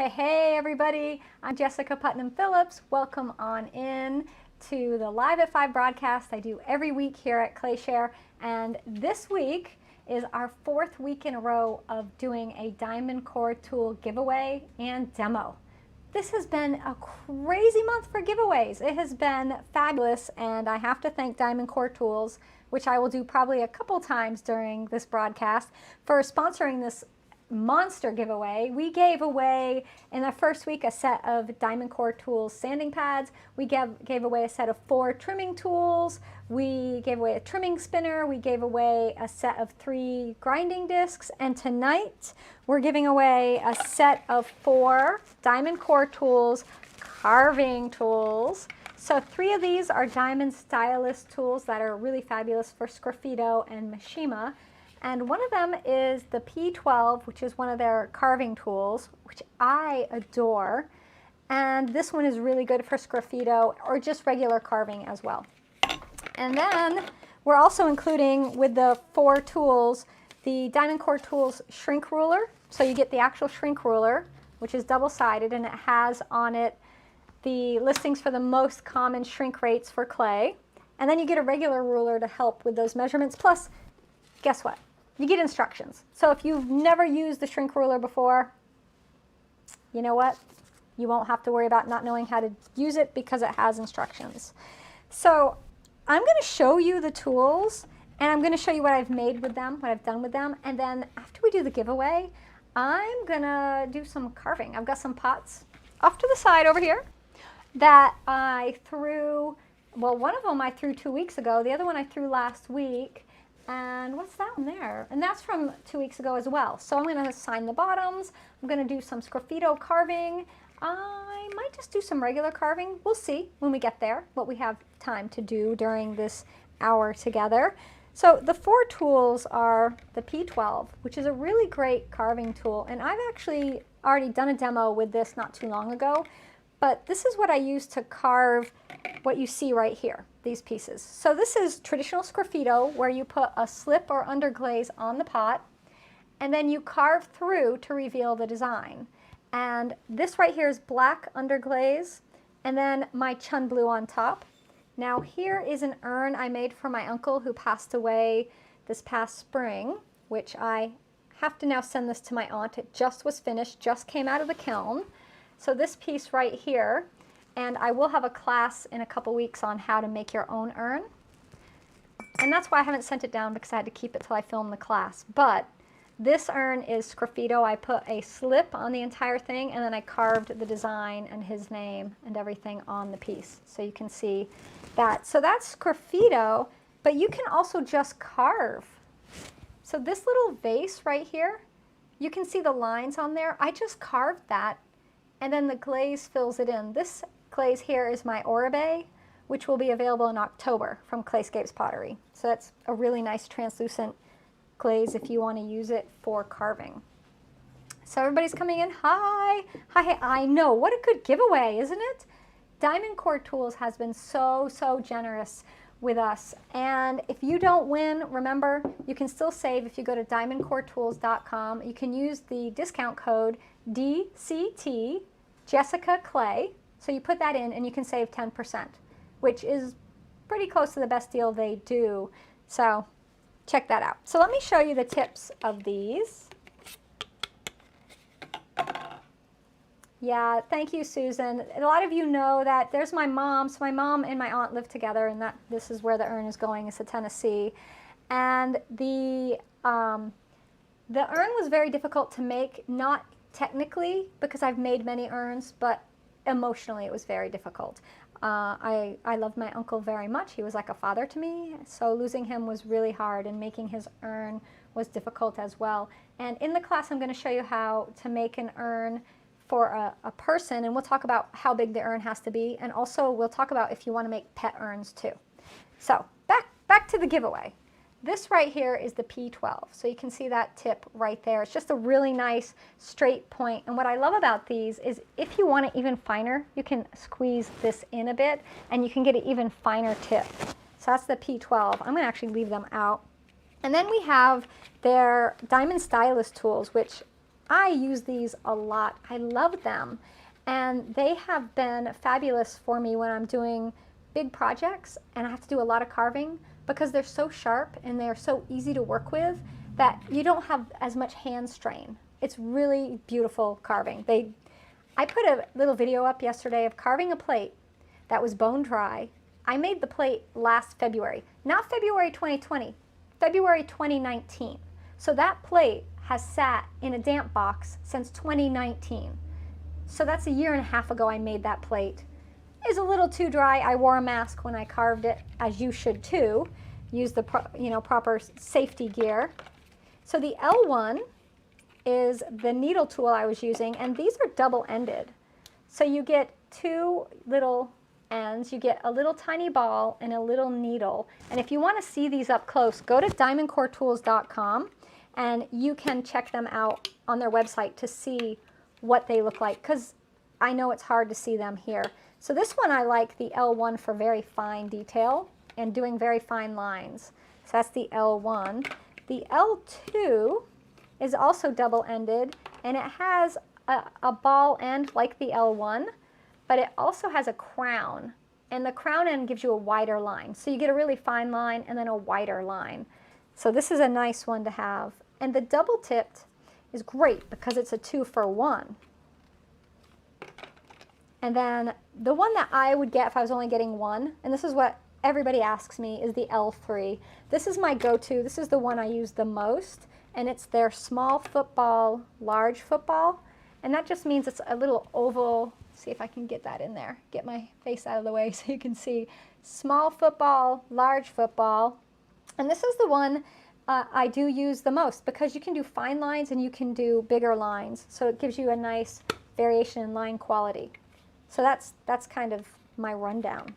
Hey everybody, I'm Jessica Putnam-Phillips. Welcome on in to the Live at 5 broadcast I do every week here at ClayShare. And this week is our 4th week in a row of doing a DiamondCore tool giveaway and demo. This has been a crazy month for giveaways. It has been fabulous, and I have to thank DiamondCore Tools, which I will do probably a couple times during this broadcast, for sponsoring this monster giveaway. We gave away in the first week a set of DiamondCore Tools sanding pads. We gave away a set of 4 trimming tools. We gave away a trimming spinner. We gave away a set of 3 grinding discs. And tonight we're giving away a set of 4 DiamondCore Tools carving tools. So 3 of these are diamond stylus tools that are really fabulous for Sgraffito and Mishima. And one of them is the P12, which is one of their carving tools, which I adore. And this one is really good for Sgraffito or just regular carving as well. And then we're also including with the 4 tools, the DiamondCore Tools shrink ruler. So you get the actual shrink ruler, which is double-sided, and it has on it the listings for the most common shrink rates for clay. And then you get a regular ruler to help with those measurements. Plus, guess what? You get instructions. So if you've never used the shrink ruler before, you know what? You won't have to worry about not knowing how to use it because it has instructions. So I'm going to show you the tools, and I'm going to show you what I've made with them, what I've done with them. And then after we do the giveaway, I'm going to do some carving. I've got some pots off to the side over here that I threw. Well, one of them I threw 2 weeks ago. The other one I threw last week. And what's that one there? And that's from 2 weeks ago as well. So I'm going to sign the bottoms. I'm going to do some Sgraffito carving. I might just do some regular carving. We'll see when we get there what we have time to do during this hour together. So the 4 tools are the P12, which is a really great carving tool. And I've actually already done a demo with this not too long ago. But this is what I use to carve what you see right here, these pieces. So this is traditional Sgraffito, where you put a slip or underglaze on the pot, and then you carve through to reveal the design. And this right here is black underglaze, and then my chun blue on top. Now here is an urn I made for my uncle who passed away this past spring, which I have to now send this to my aunt. It just was finished, just came out of the kiln. So this piece right here, and I will have a class in a couple weeks on how to make your own urn. And that's why I haven't sent it down, because I had to keep it till I filmed the class. But this urn is Sgraffito. I put a slip on the entire thing, and then I carved the design and his name and everything on the piece. So you can see that. So that's Sgraffito, but you can also just carve. So this little vase right here, you can see the lines on there. I just carved that. And then the glaze fills it in. This glaze here is my Oribe, which will be available in October from Clayscapes Pottery. So that's a really nice translucent glaze if you want to use it for carving. So everybody's coming in. Hi. Hi. I know. What a good giveaway, isn't it? DiamondCore Tools has been so generous with us. And if you don't win, remember, you can still save if you go to diamondcoretools.com. You can use the discount code DCT Jessica Clay. So you put that in and you can save 10%, which is pretty close to the best deal they do. So check that out. So let me show you the tips of these. Yeah, thank you, Susan. A lot of you know that there's my mom. So my mom and my aunt live together, and this is where the urn is going. It's to Tennessee. And the urn was very difficult to make, not technically, because I've made many urns, but emotionally it was very difficult. I love my uncle very much. He was like a father to me, so losing him was really hard, and making his urn was difficult as well. And in the class I'm going to show you how to make an urn for a person, and we'll talk about how big the urn has to be, and also we'll talk about if you want to make pet urns too. So back to the giveaway. This right here is the P12, so you can see that tip right there. It's just a really nice straight point, and what I love about these is if you want it even finer, you can squeeze this in a bit and you can get an even finer tip. So that's the P12. I'm going to actually leave them out. And then we have their diamond stylus tools, which I use these a lot. I love them. And they have been fabulous for me when I'm doing big projects and I have to do a lot of carving, because they're so sharp and they're so easy to work with that you don't have as much hand strain. It's really beautiful carving. I put a little video up yesterday of carving a plate that was bone dry. I made the plate last February, not February 2020, February 2019. So that plate has sat in a damp box since 2019. So that's a year and a half ago I made that plate. It's a little too dry. I wore a mask when I carved it, as you should too. Use the proper safety gear. So the L1 is the needle tool I was using, and these are double-ended. So you get two little ends. You get a little tiny ball and a little needle. And if you want to see these up close, go to diamondcoretools.com and you can check them out on their website to see what they look like, because I know it's hard to see them here. So this one I like the L1 for very fine detail and doing very fine lines. So that's the L1. The L2 is also double-ended, and it has a ball end like the L1, but it also has a crown, and the crown end gives you a wider line. So you get a really fine line and then a wider line. So this is a nice one to have. And the double-tipped is great because it's a 2-for-1. And then the one that I would get if I was only getting one, and this is what everybody asks me, is the L3. This is my go-to. This is the one I use the most, and it's their small football, large football. And that just means it's a little oval. See if I can get that in there. Get my face out of the way so you can see. Small football, large football. And this is the one I do use the most, because you can do fine lines and you can do bigger lines. So it gives you a nice variation in line quality. So that's kind of my rundown.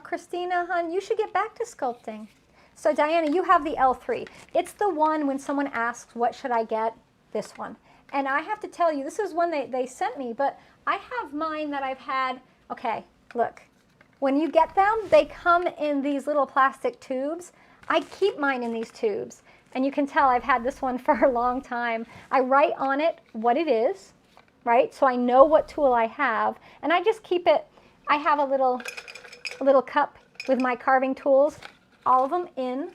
Christina, hon, you should get back to sculpting. So Diana, you have the L3. It's the one when someone asks, what should I get? This one. And I have to tell you, this is one they sent me, but I have mine that I've had. Okay, look. When you get them, they come in these little plastic tubes. I keep mine in these tubes. And you can tell I've had this one for a long time. I write on it what it is, right? So I know what tool I have. And I just keep it. I have a little cup with my carving tools, all of them in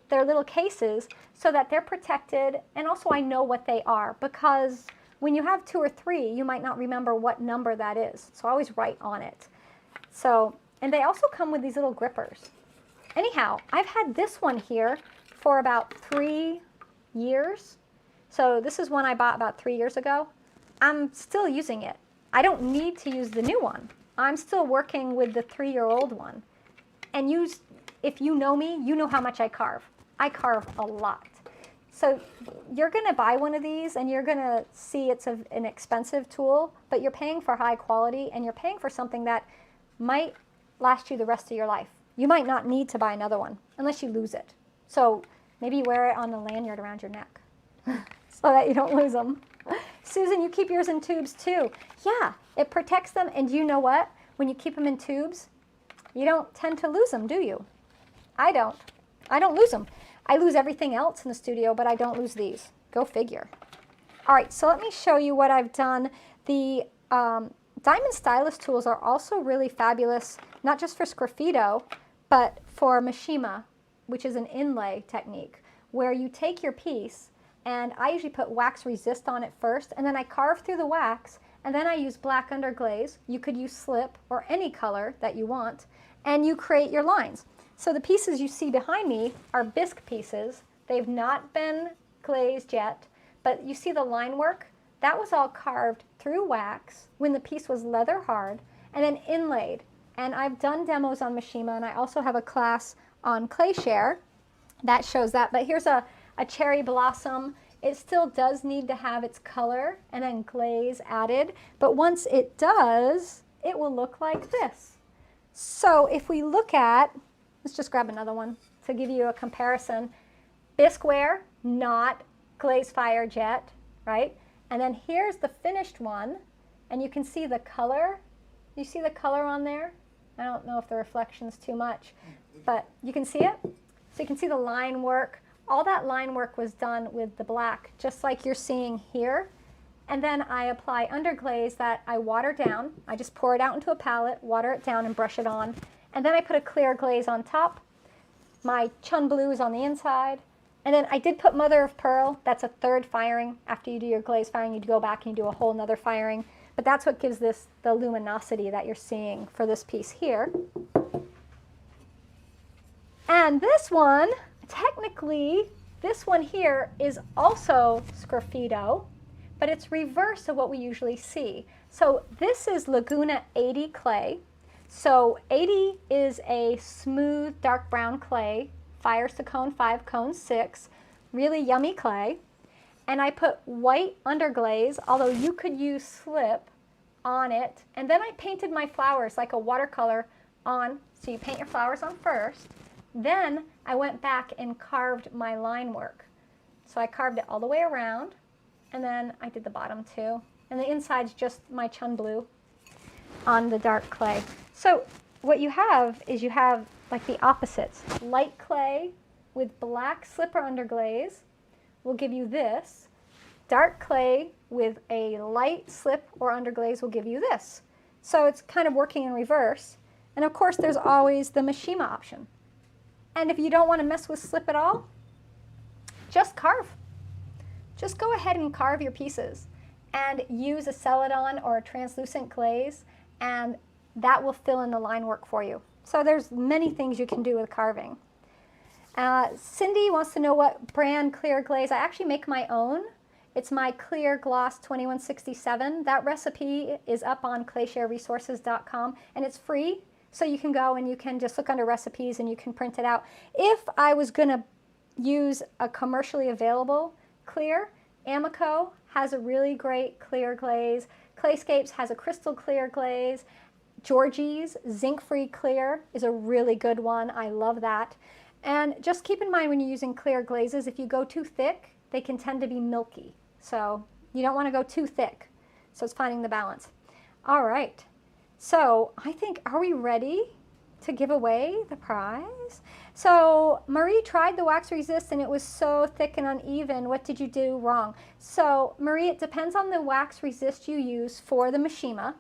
their little cases so that they're protected. And also I know what they are, because when you have 2 or 3, you might not remember what number that is. So I always write on it. So, and they also come with these little grippers. Anyhow, I've had this one here for about 3 years. So this is one I bought about 3 years ago. I'm still using it. I don't need to use the new one. I'm still working with the 3-year-old one. And if you know me, you know how much I carve. I carve a lot. So you're going to buy one of these and you're going to see it's an expensive tool, but you're paying for high quality and you're paying for something that might last you the rest of your life. You might not need to buy another one unless you lose it. So maybe you wear it on the lanyard around your neck so that you don't lose them. Susan, you keep yours in tubes too. Yeah, it protects them, and you know what? When you keep them in tubes, you don't tend to lose them, do you? I don't. I don't lose them. I lose everything else in the studio, but I don't lose these. Go figure. All right, so let me show you what I've done. The diamond stylus tools are also really fabulous, not just for Sgraffito, but for Mishima, which is an inlay technique, where you take your piece, and I usually put wax resist on it first, and then I carve through the wax, and then I use black underglaze. You could use slip or any color that you want, and you create your lines. So the pieces you see behind me are bisque pieces. They've not been glazed yet, but you see the line work? That was all carved through wax when the piece was leather hard, and then inlaid. And I've done demos on Mishima, and I also have a class on ClayShare that shows that. But here's a cherry blossom. It still does need to have its color and then glaze added, but once it does, it will look like this. So if we look at, let's just grab another one to give you a comparison. Bisqueware, not glaze fired yet, right? And then here's the finished one, and you can see the color. You see the color on there? I don't know if the reflection's too much, but you can see it. So you can see the line work all that line work was done with the black, just like you're seeing here. And then I apply underglaze that I water down. I just pour it out into a palette, water it down, and brush it on. And then I put a clear glaze on top. My chun blue is on the inside. And then I did put mother of pearl. That's a third firing. After you do your glaze firing, you go back and you do a whole nother firing. But that's what gives this the luminosity that you're seeing for this piece here. And this one, technically, this one here is also Sgraffito, but it's reverse of what we usually see. So this is Laguna 80 clay. So 80 is a smooth dark brown clay, fires to cone 5, cone 6, really yummy clay. And I put white underglaze, although you could use slip on it. And then I painted my flowers like a watercolor on. So you paint your flowers on first. Then I went back and carved my line work. So I carved it all the way around, and then I did the bottom too. And the inside's just my chun blue on the dark clay. So what you have is you have like the opposites. Light clay with black slipper underglaze will give you this. Dark clay with a light slip or underglaze will give you this. So it's kind of working in reverse. And of course there's always the Mishima option. And if you don't want to mess with slip at all, just carve. Just go ahead and carve your pieces and use a celadon or a translucent glaze, and that will fill in the line work for you. So there's many things you can do with carving. Cindy wants to know what brand clear glaze. I actually make my own. It's my Clear Gloss 2167. That recipe is up on clayshareresources.com, and it's free. So you can go and you can just look under recipes and you can print it out. If I was going to use a commercially available clear, Amico has a really great clear glaze. Clayscapes has a crystal clear glaze. Georgie's zinc-free clear is a really good one. I love that. And just keep in mind when you're using clear glazes, if you go too thick, they can tend to be milky. So you don't want to go too thick. So it's finding the balance. All right. So I think, are we ready to give away the prize? So Marie tried the wax resist and it was so thick and uneven. What did you do wrong? So Marie, it depends on the wax resist you use for the Mishima.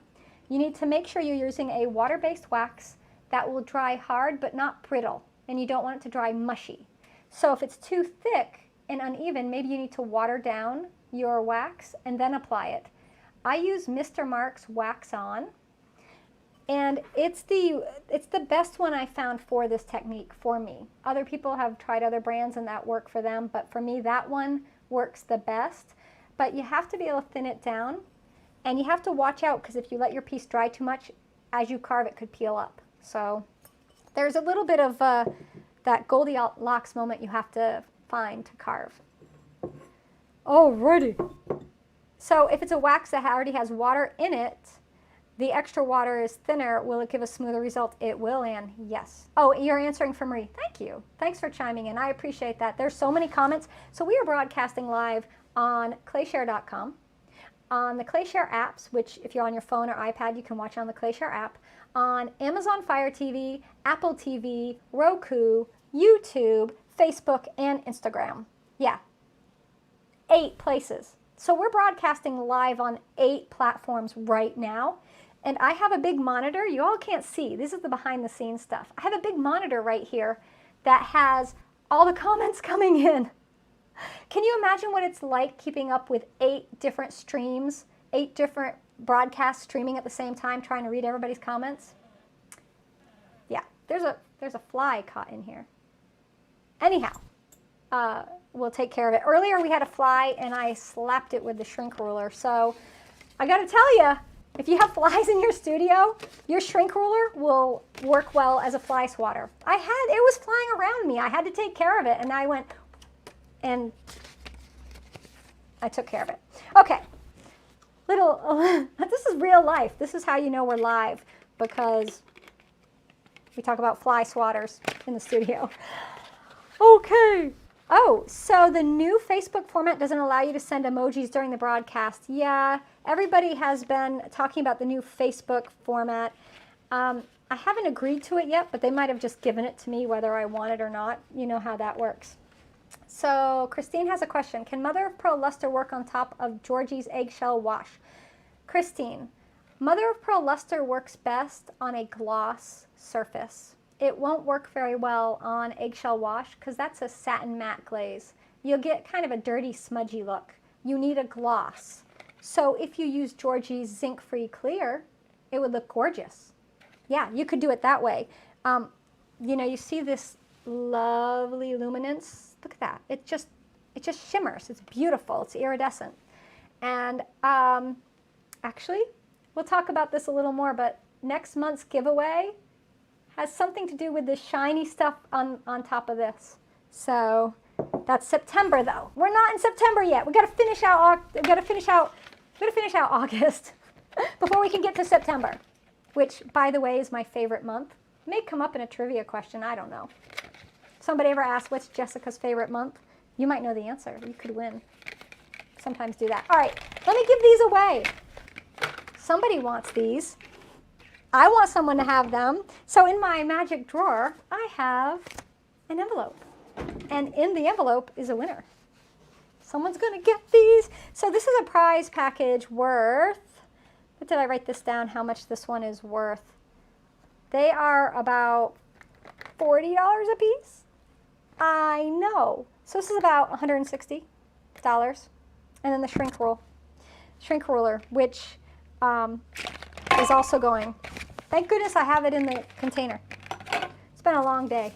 You need to make sure you're using a water-based wax that will dry hard but not brittle, and you don't want it to dry mushy. So if it's too thick and uneven, maybe you need to water down your wax and then apply it. I use Mr. Mark's Wax On. And it's the best one I found for this technique for me. Other people have tried other brands and that worked for them, but for me that one works the best. But you have to be able to thin it down, and you have to watch out because if you let your piece dry too much, as you carve it could peel up. So there's a little bit of that Goldilocks moment you have to find to carve. Alrighty. So if it's a wax that already has water in it, the extra water is thinner. Will it give a smoother result? It will, Anne. Yes. Oh, you're answering for Marie. Thank you. Thanks for chiming in. I appreciate that. There's so many comments. So we are broadcasting live on clayshare.com, on the Clayshare apps, which if you're on your phone or iPad, you can watch on the Clayshare app, on Amazon Fire TV, Apple TV, Roku, YouTube, Facebook, and Instagram. Yeah. 8 places. So we're broadcasting live on 8 platforms right now. And I have a big monitor. You all can't see. This is the behind the scenes stuff. I have a big monitor right here that has all the comments coming in. Can you imagine what it's like keeping up with 8 different streams, 8 different broadcasts streaming at the same time, trying to read everybody's comments? Yeah, there's a fly caught in here. Anyhow, we'll take care of it. Earlier we had a fly and I slapped it with the shrink ruler. So I got to tell you, if you have flies in your studio, your shrink ruler will work well as a fly swatter. It was flying around me. I had to take care of it, and I went and I took care of it. Okay, this is real life. This is how you know we're live, because we talk about fly swatters in the studio. Okay. Oh, so the new Facebook format doesn't allow you to send emojis during the broadcast. Yeah, everybody has been talking about the new Facebook format. I haven't agreed to it yet, but they might have just given it to me whether I want it or not. You know how that works. So Christine has a question. Can mother of pearl luster work on top of Georgie's eggshell wash? Christine, mother of pearl luster works best on a gloss surface. It won't work very well on eggshell wash because that's a satin matte glaze. You'll get kind of a dirty, smudgy look. You need a gloss. So if you use Georgie's zinc-free clear, it would look gorgeous. Yeah, you could do it that way. You know, you see this lovely luminance. Look at that. It just shimmers. It's beautiful. It's iridescent. And actually, we'll talk about this a little more, but next month's giveaway has something to do with the shiny stuff on top of this. So that's September, though. We're not in September yet. We got to finish out. We got to finish out August before we can get to September, which, by the way, is my favorite month. May come up in a trivia question. I don't know. Somebody ever asked what's Jessica's favorite month? You might know the answer. You could win. Sometimes do that. All right, let me give these away. Somebody wants these. I want someone to have them. So in my magic drawer, I have an envelope. And in the envelope is a winner. Someone's going to get these. So this is a prize package worth, what did I write this down, how much this one is worth? They are about $40 a piece. I know. So this is about $160. And then the shrink ruler, which is also going. Thank goodness I have it in the container. It's been a long day.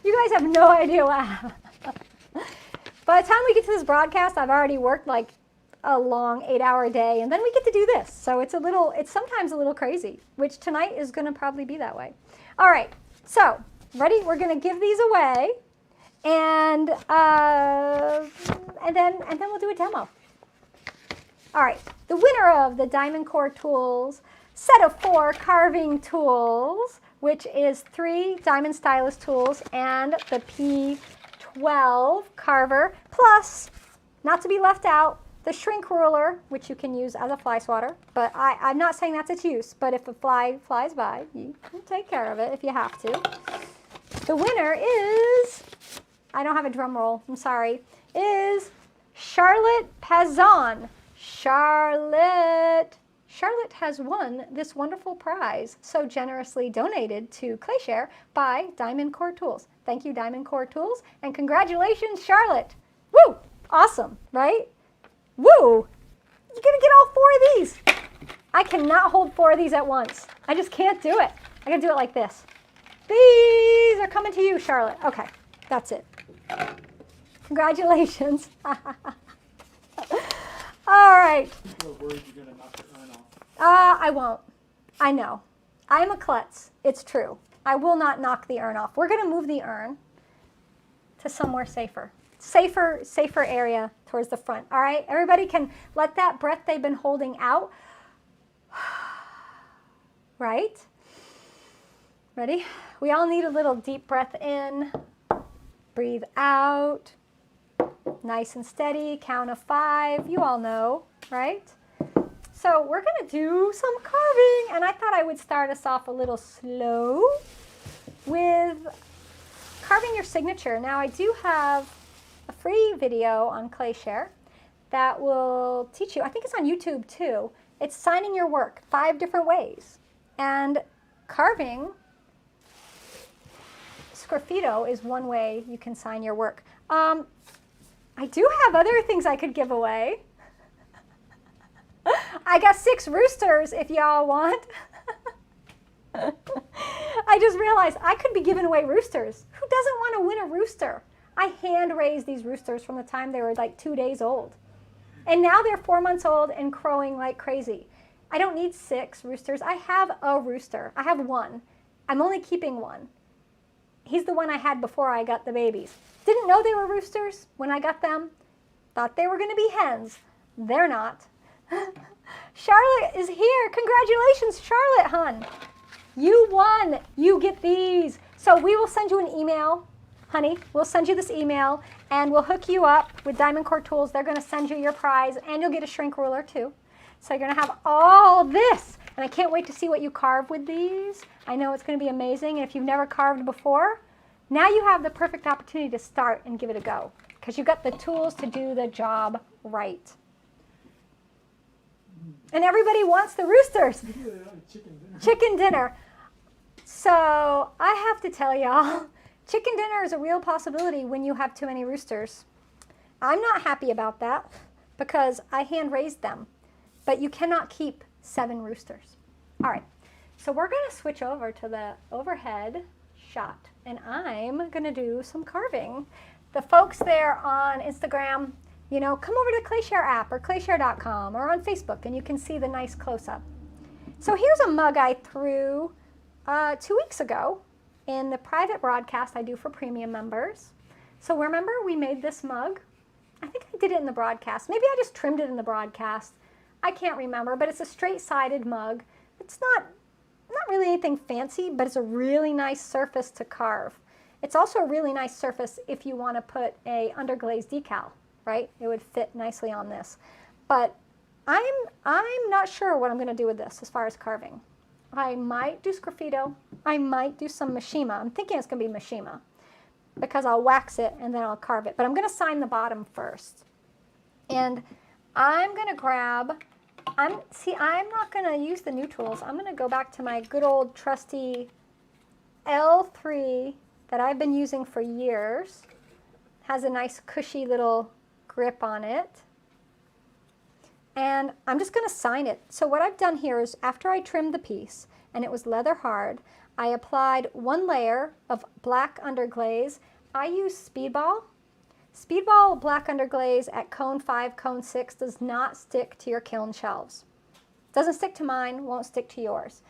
You guys have no idea what happened. By the time we get to this broadcast, I've already worked like a long 8-hour day, and then we get to do this. So it's sometimes a little crazy, which tonight is going to probably be that way. All right, so ready? We're going to give these away, and then we'll do a demo. All right, the winner of the DiamondCore tools set of 4 carving tools, which is 3 diamond stylus tools and the P12 carver, plus, not to be left out, the shrink ruler, which you can use as a fly swatter, but I'm not saying that's its use, but if a fly flies by, you can take care of it if you have to. The winner is, I don't have a drum roll, I'm sorry, is Charlotte Pazon. Charlotte has won this wonderful prize, so generously donated to ClayShare by DiamondCore Tools. Thank you, DiamondCore Tools, and congratulations, Charlotte. Woo! Awesome, right? Woo! You're gonna get all 4 of these. I cannot hold 4 of these at once. I just can't do it. I gotta do it like this. These are coming to you, Charlotte. Okay, that's it. Congratulations. All right. People are worried you're going to knock the urn off. I won't. I know. I'm a klutz. It's true. I will not knock the urn off. We're going to move the urn to somewhere safer. Safer area towards the front. All right? Everybody can let that breath they've been holding out. Right? Ready? We all need a little deep breath in. Breathe out. Nice and steady, count of 5, you all know, right? So we're gonna do some carving, and I thought I would start us off a little slow with carving your signature. Now I do have a free video on ClayShare that will teach you, I think it's on YouTube too, it's signing your work 5 different ways. And carving, Sgraffito is one way you can sign your work. I do have other things I could give away. I got 6 roosters if y'all want. I just realized I could be giving away roosters. Who doesn't want to win a rooster? I hand raised these roosters from the time they were like 2 days old. And now they're 4 months old and crowing like crazy. I don't need 6 roosters. I have a rooster. I have 1. I'm only keeping 1. He's the one I had before I got the babies. Didn't know they were roosters when I got them. Thought they were going to be hens. They're not. Charlotte is here. Congratulations, Charlotte, hun. You won. You get these. So we will send you an email, honey. We'll send you this email, and we'll hook you up with DiamondCore Tools. They're going to send you your prize, and you'll get a shrink ruler, too. So you're going to have all this. And I can't wait to see what you carve with these. I know it's going to be amazing. And if you've never carved before, Now you have the perfect opportunity to start and give it a go because you've got the tools to do the job right. And everybody wants the roosters. Yeah, chicken dinner. Chicken dinner. So I have to tell y'all, chicken dinner is a real possibility when you have too many roosters. I'm not happy about that because I hand raised them, but you cannot keep 7 roosters. All right, so we're going to switch over to the overhead shot, and I'm going to do some carving. The folks there on Instagram, you know, come over to the Clayshare app or clayshare.com or on Facebook, and you can see the nice close-up. So here's a mug I threw 2 weeks ago in the private broadcast I do for premium members. So remember we made this mug? I think I did it in the broadcast. Maybe I just trimmed it in the broadcast. I can't remember, but it's a straight-sided mug. It's not really anything fancy, but it's a really nice surface to carve. It's also a really nice surface if you want to put a underglaze decal, right? It would fit nicely on this. But I'm not sure what I'm going to do with this as far as carving. I might do Sgraffito. I might do some Mishima. I'm thinking it's going to be Mishima because I'll wax it and then I'll carve it. But I'm going to sign the bottom first. And I'm going to grab, I'm not going to use the new tools. I'm going to go back to my good old trusty L3 that I've been using for years. Has a nice cushy little grip on it. And I'm just going to sign it. So what I've done here is after I trimmed the piece and it was leather hard, I applied 1 layer of black underglaze. I use Speedball. Speedball black underglaze at cone 5, cone 6 does not stick to your kiln shelves. Doesn't stick to mine, won't stick to yours.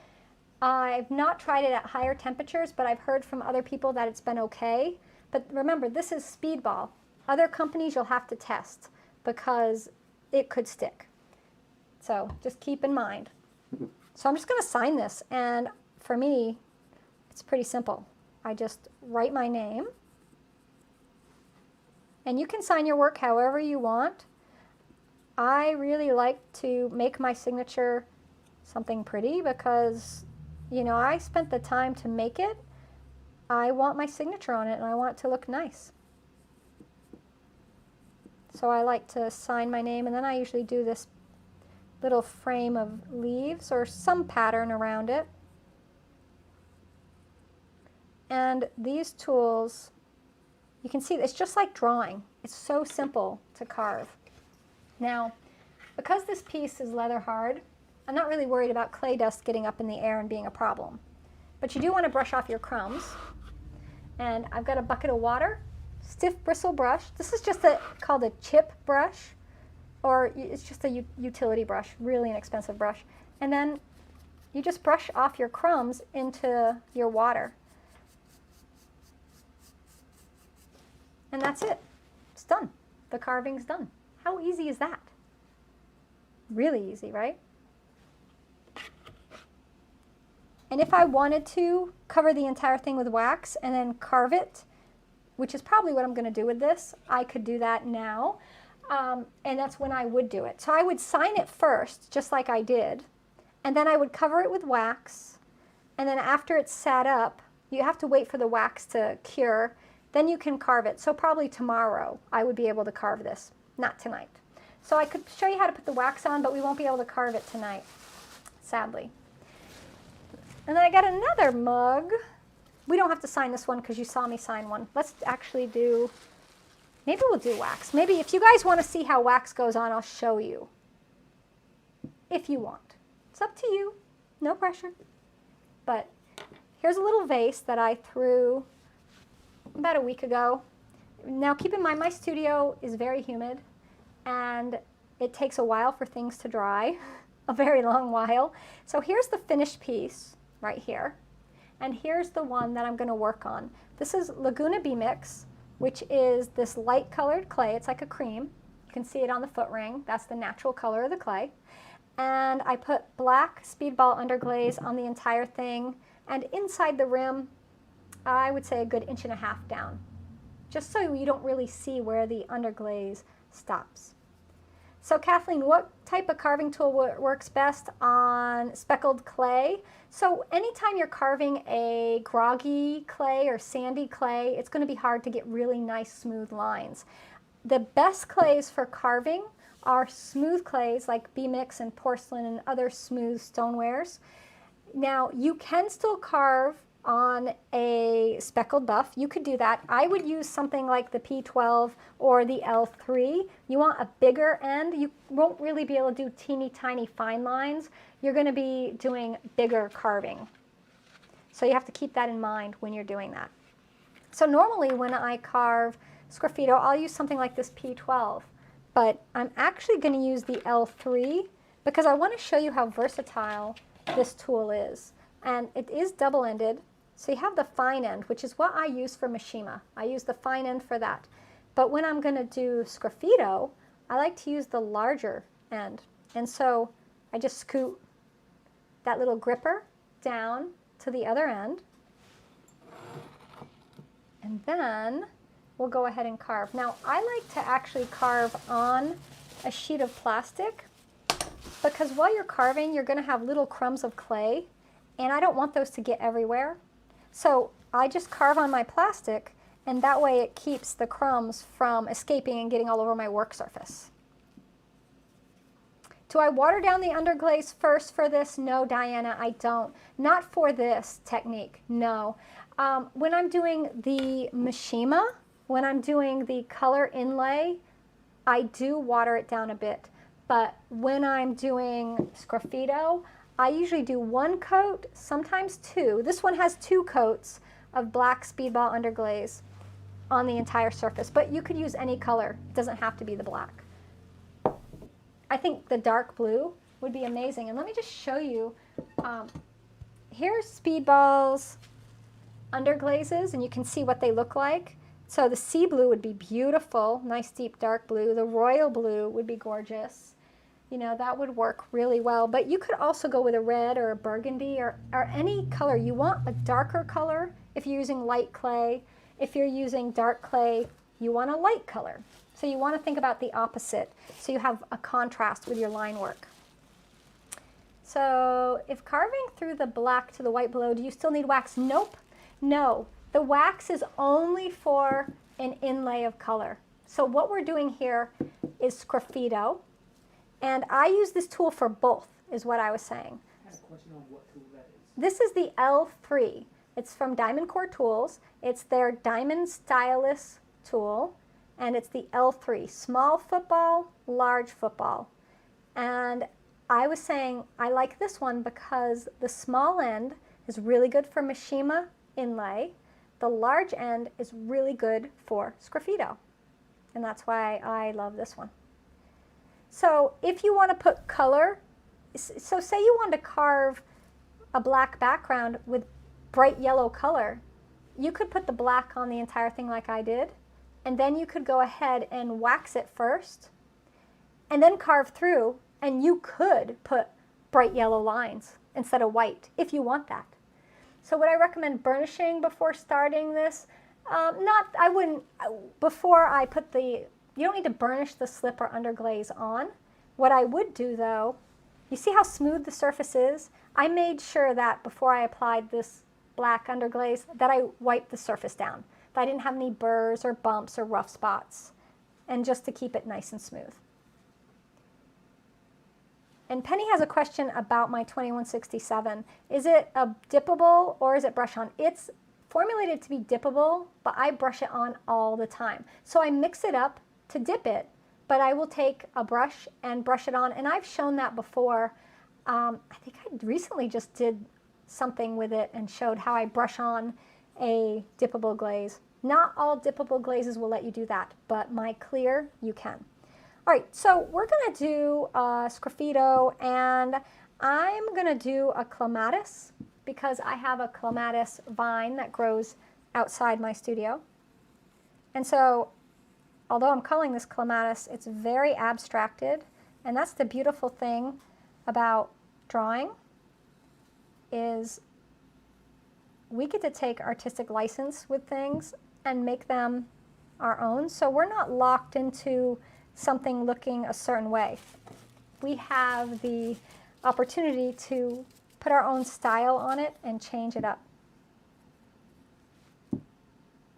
I've not tried it at higher temperatures, but I've heard from other people that it's been okay. But remember, this is Speedball. Other companies you'll have to test because it could stick. So just keep in mind. So I'm just going to sign this, and for me, it's pretty simple. I just write my name, and you can sign your work however you want. I really like to make my signature something pretty because, you know, I spent the time to make it. I want my signature on it, and I want it to look nice. So I like to sign my name, and then I usually do this little frame of leaves or some pattern around it. And these tools, you can see it's just like drawing. It's so simple to carve. Now, because this piece is leather hard, I'm not really worried about clay dust getting up in the air and being a problem. But you do want to brush off your crumbs. And I've got a bucket of water, stiff bristle brush. This is just called a chip brush, or it's just a utility brush, really inexpensive brush. And then you just brush off your crumbs into your water. And that's it. It's done. The carving's done. How easy is that? Really easy, right? And if I wanted to cover the entire thing with wax and then carve it, which is probably what I'm going to do with this, I could do that now. And that's when I would do it. So I would sign it first, just like I did, and then I would cover it with wax. And then after it's sat up, you have to wait for the wax to cure. Then you can carve it. So probably tomorrow I would be able to carve this, not tonight. So I could show you how to put the wax on, but we won't be able to carve it tonight, sadly. And then I got another mug. We don't have to sign this one because you saw me sign one. Let's actually do, maybe we'll do wax. Maybe if you guys want to see how wax goes on, I'll show you. If you want. It's up to you. No pressure. But here's a little vase that I threw about a week ago. Now keep in mind my studio is very humid and it takes a while for things to dry, a very long while. So here's the finished piece right here. And here's the one that I'm going to work on. This is Laguna Bee Mix, which is this light colored clay. It's like a cream. You can see it on the foot ring. That's the natural color of the clay. And I put black Speedball underglaze on the entire thing. And inside the rim, I would say a good 1.5 inches down, just so you don't really see where the underglaze stops. So Kathleen, what type of carving tool works best on speckled clay? So anytime you're carving a groggy clay or sandy clay, it's going to be hard to get really nice smooth lines. The best clays for carving are smooth clays like B-mix and porcelain and other smooth stonewares. Now you can still carve on a speckled buff. You could do that. I would use something like the P12 or the L3. You want a bigger end. You won't really be able to do teeny tiny fine lines. You're going to be doing bigger carving. So you have to keep that in mind when you're doing that. So normally when I carve Sgraffito, I'll use something like this P12, but I'm actually going to use the L3 because I want to show you how versatile this tool is. And it is double-ended. So you have the fine end, which is what I use for Mishima. I use the fine end for that. But when I'm going to do Sgraffito, I like to use the larger end. And so I just scoot that little gripper down to the other end. And then we'll go ahead and carve. Now, I like to actually carve on a sheet of plastic because while you're carving, you're going to have little crumbs of clay, and I don't want those to get everywhere. So I just carve on my plastic, and that way it keeps the crumbs from escaping and getting all over my work surface. Do I water down the underglaze first for this? No, Diana, I don't. Not for this technique, no. When I'm doing the Mishima, when I'm doing the color inlay, I do water it down a bit. But when I'm doing Sgraffito, I usually do one coat, sometimes two. This one has 2 coats of black speedball underglaze on the entire surface, but you could use any color. It doesn't have to be the black. I think the dark blue would be amazing. And let me just show you, here's speedballs underglazes, and you can see what they look like. So the sea blue would be beautiful, nice deep dark blue. The royal blue would be gorgeous. You know, that would work really well. But you could also go with a red or a burgundy or any color. You want a darker color if you're using light clay. If you're using dark clay, you want a light color. So you want to think about the opposite, so you have a contrast with your line work. So if carving through the black to the white below, do you still need wax? Nope. No. The wax is only for an inlay of color. So what we're doing here is Sgraffito. And I use this tool for both, is what I was saying. I have a question on what tool that is. This is the L3. It's from DiamondCore Tools. It's their Diamond Stylus tool, and it's the L3. Small football, large football. And I was saying I like this one because the small end is really good for Mishima inlay. The large end is really good for Sgraffito. And that's why I love this one. So if you want to put color, so say you want to carve a black background with bright yellow color, you could put the black on the entire thing like I did, and then you could go ahead and wax it first, and then carve through, and you could put bright yellow lines instead of white, if you want that. So would I recommend burnishing before starting this? I wouldn't, before I put you don't need to burnish the slip or underglaze on. What I would do though, you see how smooth the surface is? I made sure that before I applied this black underglaze that I wiped the surface down, that I didn't have any burrs or bumps or rough spots, and just to keep it nice and smooth. And Penny has a question about my 2167. Is it a dippable or is it brush on? It's formulated to be dippable, but I brush it on all the time. So I mix it up to dip it, but I will take a brush and brush it on, and I've shown that before. I think I recently just did something with it and showed how I brush on a dippable glaze. Not all dippable glazes will let you do that, but my clear, you can. All right, so we're gonna do Sgraffito, and I'm gonna do a clematis because I have a clematis vine that grows outside my studio. And so, although I'm calling this clematis, it's very abstracted, and that's the beautiful thing about drawing, is we get to take artistic license with things and make them our own. So we're not locked into something looking a certain way. We have the opportunity to put our own style on it and change it up.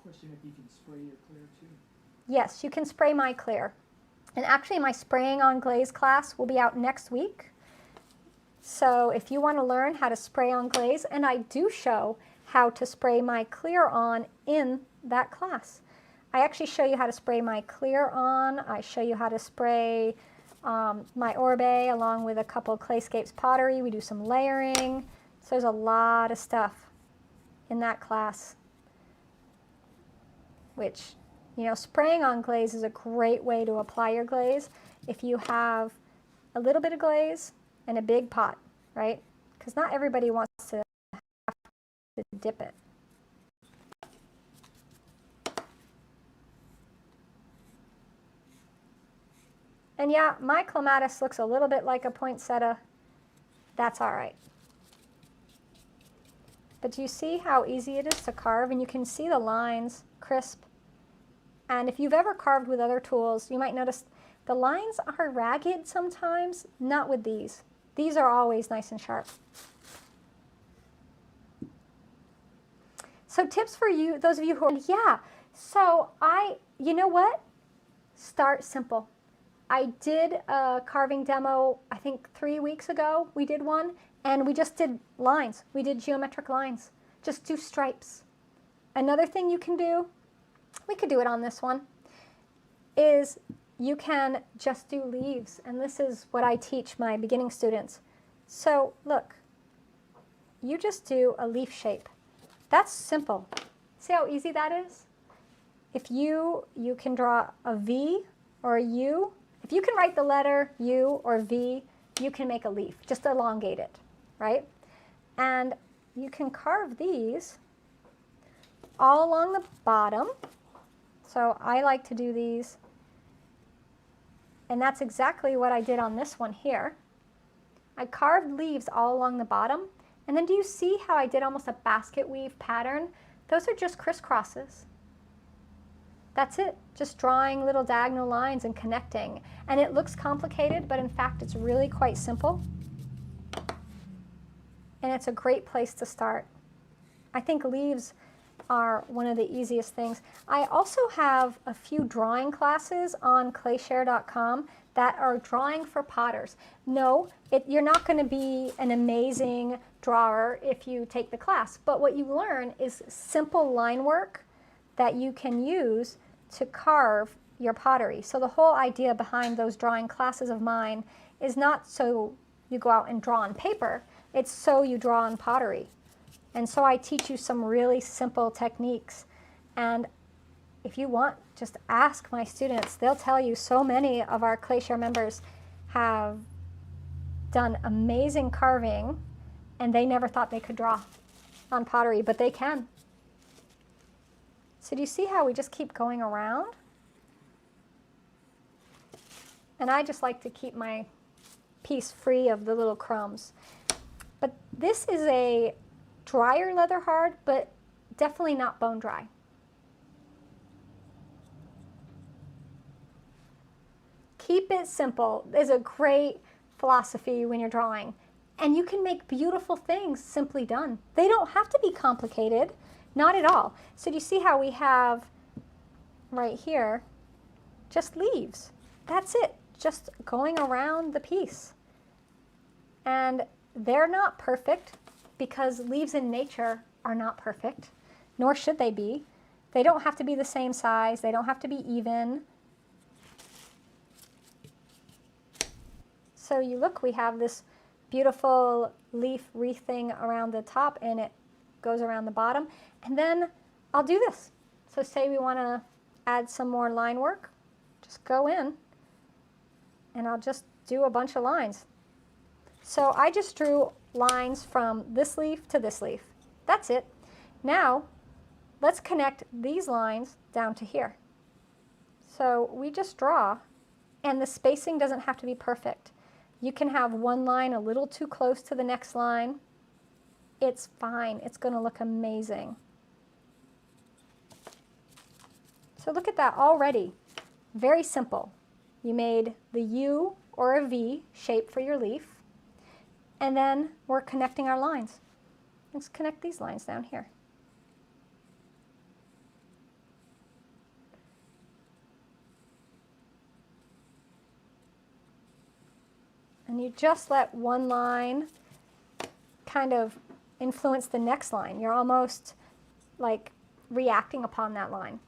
Question if you can spray your clear too. Yes, you can spray my clear. And actually my spraying on glaze class will be out next week. So if you want to learn how to spray on glaze, and I do show how to spray my clear on in that class. I actually show you how to spray my clear on. I show you how to spray my orbe along with a couple of Clayscapes pottery. We do some layering. So there's a lot of stuff in that class, which, you know, spraying on glaze is a great way to apply your glaze if you have a little bit of glaze and a big pot, right? Because not everybody wants to have to dip it. And yeah, my clematis looks a little bit like a poinsettia. That's all right. But do you see how easy it is to carve? And you can see the lines crisp. And if you've ever carved with other tools, you might notice the lines are ragged sometimes, not with these. These are always nice and sharp. So tips for you, those of you who are, yeah. So you know what? Start simple. I did a carving demo, I think 3 weeks ago, we did one, and we just did lines. We did geometric lines. Just do stripes. Another thing you can do, we could do it on this one, is you can just do leaves. And this is what I teach my beginning students. So look, you just do a leaf shape. That's simple. See how easy that is? If you can draw a V or a U. If you can write the letter U or V, you can make a leaf. Just elongate it, right? And you can carve these all along the bottom. So I like to do these. And that's exactly what I did on this one here. I carved leaves all along the bottom. And then do you see how I did almost a basket weave pattern? Those are just crisscrosses. That's it, just drawing little diagonal lines and connecting. And it looks complicated, but in fact, it's really quite simple. And it's a great place to start. I think leaves are one of the easiest things. I also have a few drawing classes on clayshare.com that are drawing for potters. No, you're not going to be an amazing drawer if you take the class, but what you learn is simple line work that you can use to carve your pottery. So the whole idea behind those drawing classes of mine is not so you go out and draw on paper, it's so you draw on pottery. And so I teach you some really simple techniques. And if you want, just ask my students. They'll tell you so many of our ClayShare members have done amazing carving and they never thought they could draw on pottery, but they can. So do you see how we just keep going around? And I just like to keep my piece free of the little crumbs. But this is a drier leather hard, but definitely not bone dry. Keep it simple is a great philosophy when you're drawing. And you can make beautiful things simply done. They don't have to be complicated. Not at all. So do you see how we have right here just leaves? That's it, just going around the piece. And they're not perfect because leaves in nature are not perfect, nor should they be. They don't have to be the same size. They don't have to be even. So you look, we have this beautiful leaf wreathing around the top and it goes around the bottom. And then I'll do this. So say we want to add some more line work, just go in and I'll just do a bunch of lines. So I just drew lines from this leaf to this leaf. That's it. Now let's connect these lines down to here. So we just draw, and the spacing doesn't have to be perfect. You can have one line a little too close to the next line. It's fine. It's going to look amazing. So look at that already. Very simple. You made the U or a V shape for your leaf. And then we're connecting our lines. Let's connect these lines down here. And you just let one line kind of influence the next line. You're almost like reacting upon that line.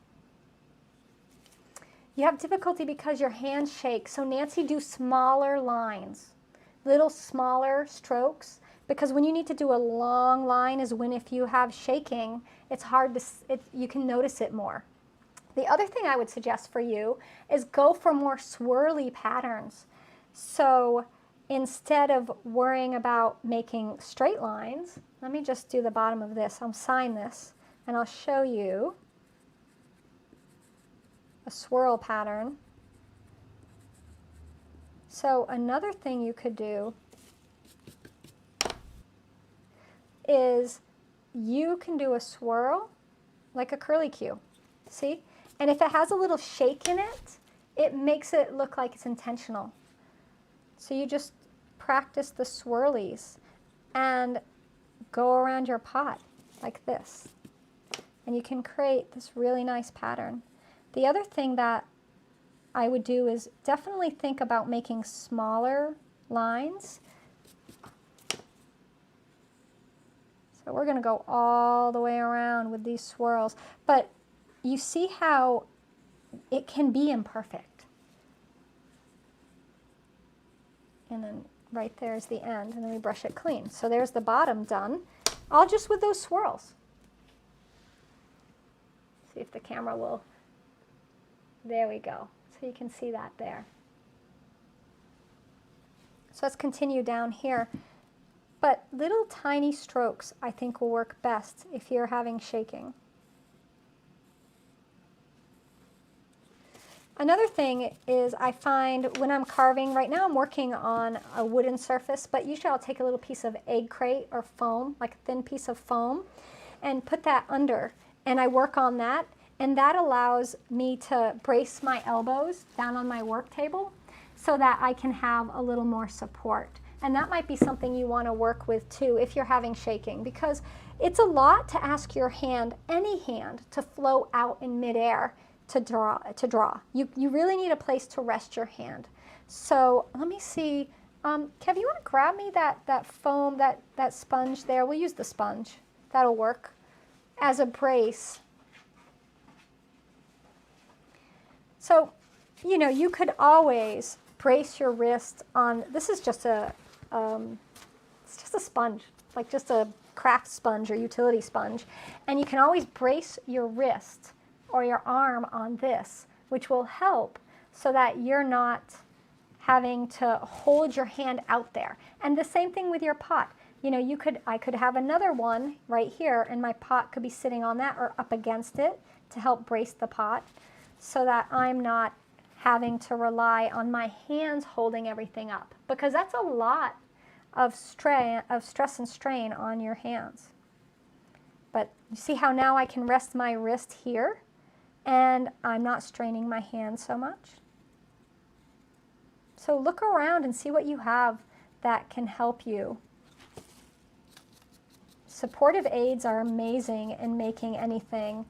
You have difficulty because your hands shake. So Nancy, do smaller lines, little smaller strokes, because when you need to do a long line is when, if you have shaking, it's hard to, you can notice it more. The other thing I would suggest for you is go for more swirly patterns. So instead of worrying about making straight lines, let me just do the bottom of this. I'll sign this and I'll show you a swirl pattern. So another thing you could do is you can do a swirl like a curly Q, see? And if it has a little shake in it, it makes it look like it's intentional. So you just practice the swirlies and go around your pot like this. And you can create this really nice pattern. The other thing that I would do is definitely think about making smaller lines. So we're going to go all the way around with these swirls. But you see how it can be imperfect. And then right there is the end, and then we brush it clean. So there's the bottom done, all just with those swirls. See if the camera will, there we go. So you can see that there. So let's continue down here. But little tiny strokes I think will work best if you're having shaking. Another thing is I find when I'm carving, right now I'm working on a wooden surface, but usually I'll take a little piece of egg crate or foam, like a thin piece of foam, and put that under. And I work on that, and that allows me to brace my elbows down on my work table so that I can have a little more support. And that might be something you want to work with too if you're having shaking, because it's a lot to ask your hand, any hand, to float out in midair to draw. You really need a place to rest your hand. So let me see, Kev, you want to grab me that foam, that sponge there? We'll use the sponge. That'll work as a brace. So, you know, you could always brace your wrist on, this is just it's just a sponge, like just a craft sponge or utility sponge. And you can always brace your wrist or your arm on this, which will help so that you're not having to hold your hand out there. And the same thing with your pot. You know, I could have another one right here, and my pot could be sitting on that or up against it to help brace the pot so that I'm not having to rely on my hands holding everything up, because that's a lot of stress and strain on your hands. But you see how now I can rest my wrist here and I'm not straining my hand so much? So look around and see what you have that can help you. Supportive aids are amazing in making anything.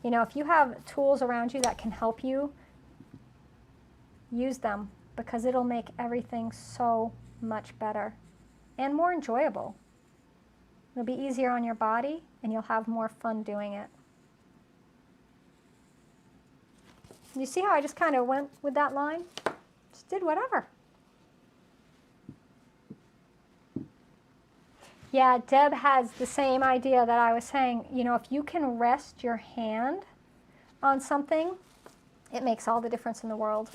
You know, if you have tools around you that can help you, use them, because it'll make everything so much better and more enjoyable. It'll be easier on your body and you'll have more fun doing it. You see how I just kind of went with that line? Just did whatever. Yeah, Deb has the same idea that I was saying. You know, if you can rest your hand on something, it makes all the difference in the world.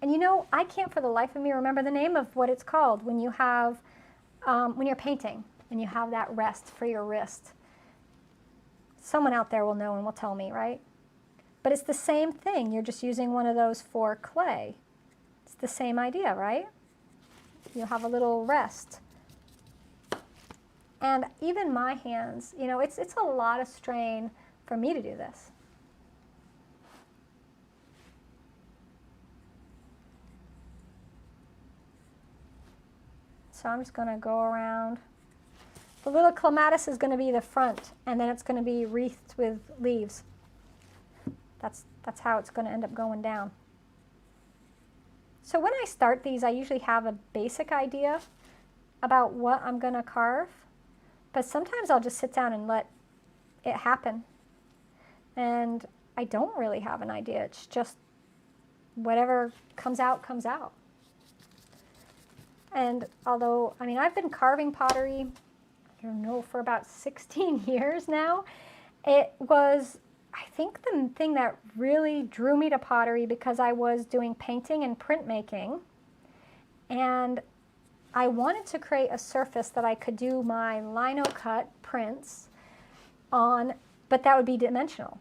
And you know, I can't for the life of me remember the name of what it's called when you have, when you're painting and you have that rest for your wrist. Someone out there will know and will tell me, right? But it's the same thing. You're just using one of those for clay. It's the same idea, right? You have a little rest. And even my hands, you know, it's a lot of strain for me to do this. So I'm just going to go around. The little clematis is going to be the front, and then it's going to be wreathed with leaves. That's how it's going to end up going down. So when I start these, I usually have a basic idea about what I'm going to carve, but sometimes I'll just sit down and let it happen. And I don't really have an idea. It's just whatever comes out, comes out. And although, I mean, I've been carving pottery, I don't know, for about 16 years now. It was, I think, the thing that really drew me to pottery because I was doing painting and printmaking. And I wanted to create a surface that I could do my lino cut prints on, but that would be dimensional,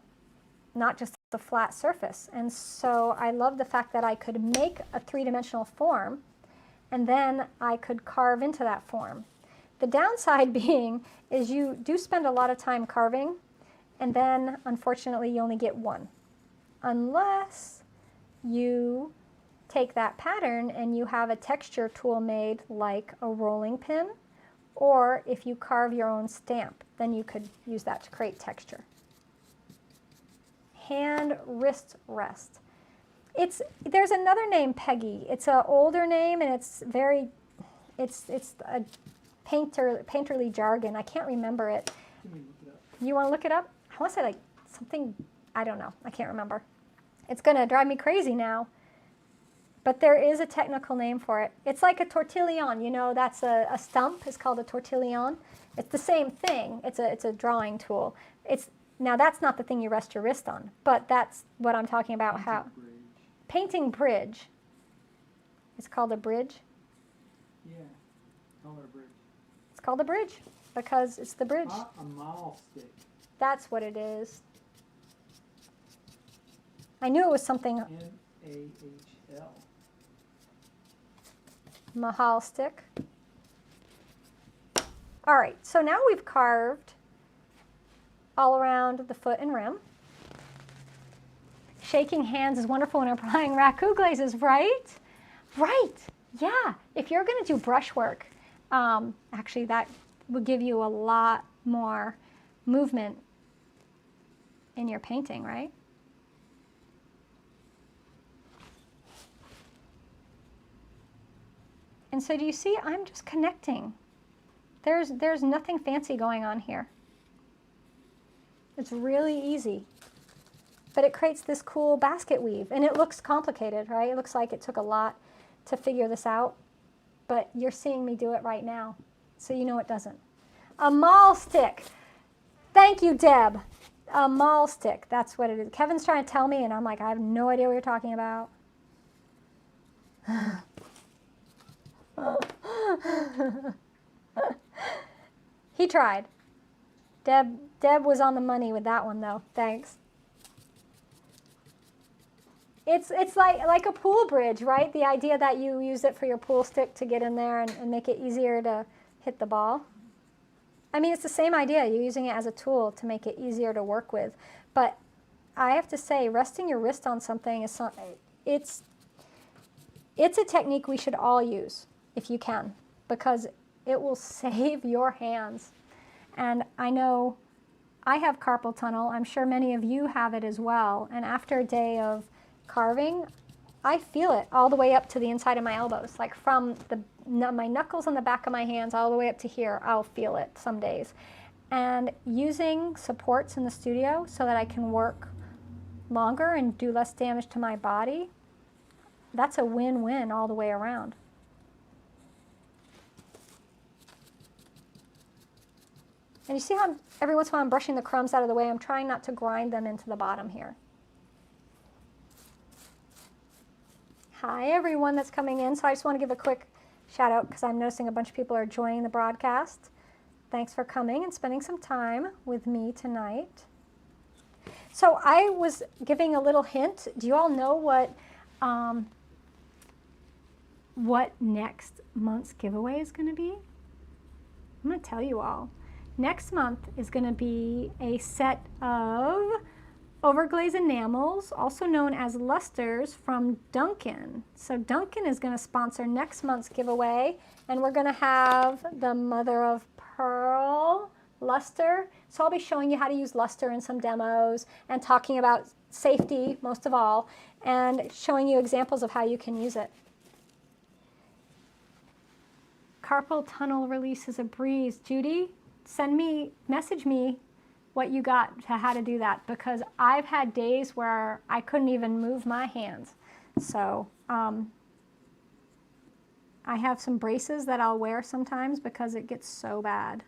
not just a flat surface. And so I love the fact that I could make a three-dimensional form, and then I could carve into that form. The downside being is you do spend a lot of time carving, and then unfortunately you only get one, unless you take that pattern and you have a texture tool made like a rolling pin, or if you carve your own stamp, then you could use that to create texture. Hand wrist rest. There's another name, Peggy. It's an older name, and it's a painterly jargon. I can't remember it. You want to look it up? I want to say like something, I don't know. I can't remember. It's going to drive me crazy now. But there is a technical name for it. It's like a tortillon. You know, that's a stump. It's called a tortillon. It's the same thing. It's a drawing tool. Now that's not the thing you rest your wrist on, but that's what I'm talking about. Painting bridge. It's called a bridge. Yeah, call it a bridge. It's called a bridge because it's the bridge. A mahl stick. That's what it is. I knew it was something. M-A-H-L. Mahal stick. All right, so now we've carved all around the foot and rim. Shaking hands is wonderful when applying raku glazes, right? Right, yeah. If you're going to do brushwork, actually that will give you a lot more movement in your painting, right? And so do you see, I'm just connecting. There's nothing fancy going on here. It's really easy. But it creates this cool basket weave, and it looks complicated, right? It looks like it took a lot to figure this out, but you're seeing me do it right now, so you know it doesn't. A mahl stick. Thank you, Deb. A mahl stick, that's what it is. Kevin's trying to tell me, and I'm like, I have no idea what you're talking about. He tried. Deb was on the money with that one, though. Thanks. It's like a pool bridge, right? The idea that you use it for your pool stick to get in there and make it easier to hit the ball. I mean, it's the same idea. You're using it as a tool to make it easier to work with. But I have to say, resting your wrist on something is it's a technique we should all use if you can, because it will save your hands. And I know I have carpal tunnel. I'm sure many of you have it as well. And after a day of carving, I feel it all the way up to the inside of my elbows, like from my knuckles on the back of my hands all the way up to here. I'll feel it some days. And using supports in the studio so that I can work longer and do less damage to my body, that's a win-win all the way around. And you see how every once in a while I'm brushing the crumbs out of the way. I'm trying not to grind them into the bottom here. Hi, everyone that's coming in. So I just want to give a quick shout out because I'm noticing a bunch of people are joining the broadcast. Thanks for coming and spending some time with me tonight. So I was giving a little hint. Do you all know what next month's giveaway is going to be? I'm going to tell you all. Next month is going to be a set of overglaze enamels, also known as lusters, from Duncan. So Duncan is going to sponsor next month's giveaway, and we're going to have the mother of pearl luster. So I'll be showing you how to use luster in some demos and talking about safety most of all, and showing you examples of how you can use it. Carpal tunnel release is a breeze. Judy, message me what you got to how to do that, because I've had days where I couldn't even move my hands. So I have some braces that I'll wear sometimes because it gets so bad.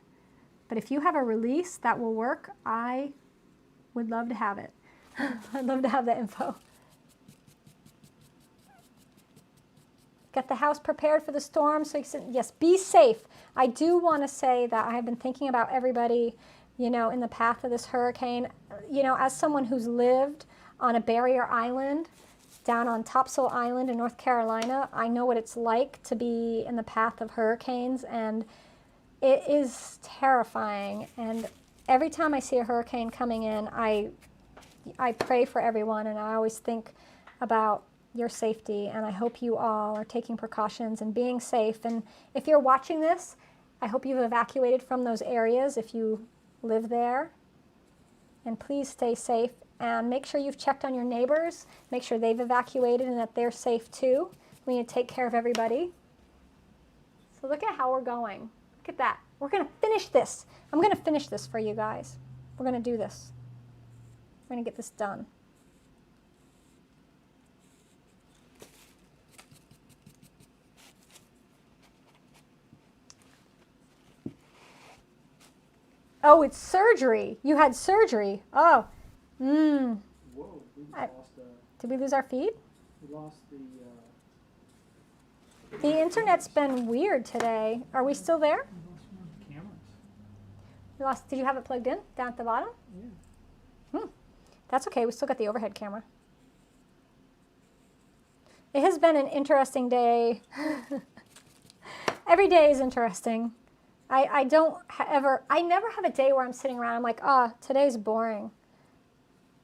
But if you have a release that will work, I would love to have it. I'd love to have that info. Get the house prepared for the storm. So yes, be safe. I do want to say that I have been thinking about everybody, you know, in the path of this hurricane. You know, as someone who's lived on a barrier island down on Topsail Island in North Carolina, I know what it's like to be in the path of hurricanes, and it is terrifying. And every time I see a hurricane coming in, I pray for everyone, and I always think about your safety, and I hope you all are taking precautions and being safe. And if you're watching this, I hope you've evacuated from those areas if you live there, and please stay safe, and make sure you've checked on your neighbors, make sure they've evacuated and that they're safe too. We need to take care of everybody. So look at how we're going. Look at that. We're going to finish this. I'm going to finish this for you guys. We're going to do this. We're going to get this done. Oh, it's surgery. You had surgery. Oh. Whoa, we just lost Did we lose our feed? we lost the The internet's been weird today. Are we still there? we lost one of the cameras. We lost. Did you have it plugged in down at the bottom? Yeah. That's okay. We still got the overhead camera. It has been an interesting day. Every day is interesting. I never have a day where I'm sitting around, I'm like, today's boring.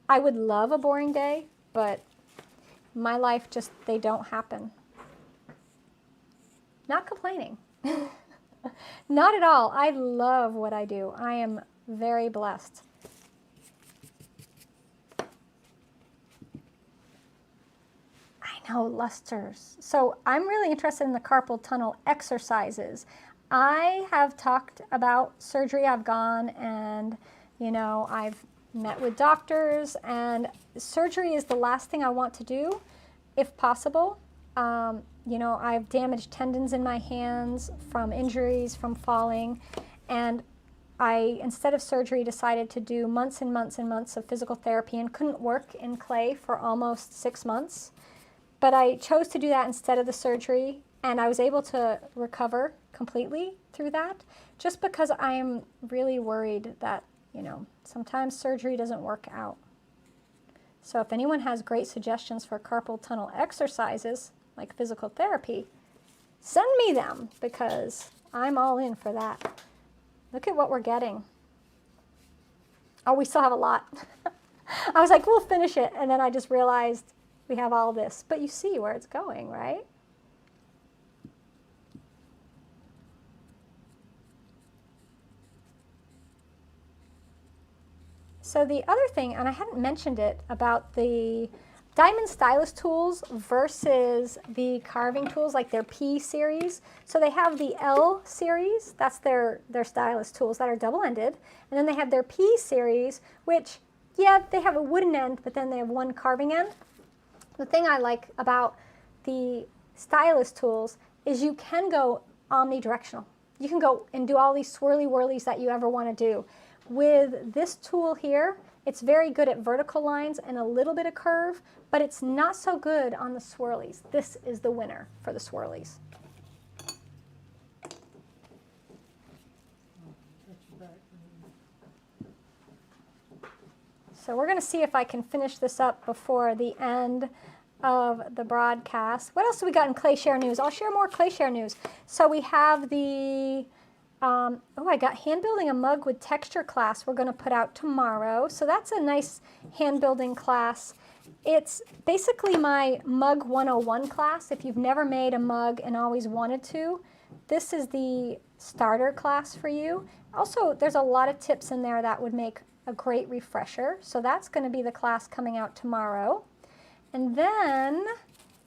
I would love a boring day, but my life just, they don't happen. Not complaining. Not at all. I love what I do. I am very blessed. I know, lusters. So I'm really interested in the carpal tunnel exercises. I have talked about surgery. I've gone and, you know, I've met with doctors, and surgery is the last thing I want to do, if possible. You know, I've damaged tendons in my hands from injuries, from falling, and I, instead of surgery, decided to do months and months and months of physical therapy and couldn't work in clay for almost 6 months. But I chose to do that instead of the surgery, and I was able to recover completely through that, just because I am really worried that, you know, sometimes surgery doesn't work out. So if anyone has great suggestions for carpal tunnel exercises, like physical therapy, send me them, because I'm all in for that. Look at what we're getting. Oh, we still have a lot. I was like, we'll finish it, and then I just realized we have all this. But you see where it's going, right? So the other thing, and I hadn't mentioned it, about the diamond stylus tools versus the carving tools, like their P series. So they have the L series, that's their stylus tools that are double-ended. And then they have their P series, which, yeah, they have a wooden end, but then they have one carving end. The thing I like about the stylus tools is you can go omnidirectional. You can go and do all these swirly whirlies that you ever want to do. With this tool here, it's very good at vertical lines and a little bit of curve, but it's not so good on the swirlies. This is the winner for the swirlies. So we're going to see if I can finish this up before the end of the broadcast. What else do we got in ClayShare news? I'll share more ClayShare news. So we have the Oh, I got hand building a mug with texture class we're going to put out tomorrow. So that's a nice hand building class. It's basically my Mug 101 class. If you've never made a mug and always wanted to, this is the starter class for you. Also, there's a lot of tips in there that would make a great refresher. So that's going to be the class coming out tomorrow. And then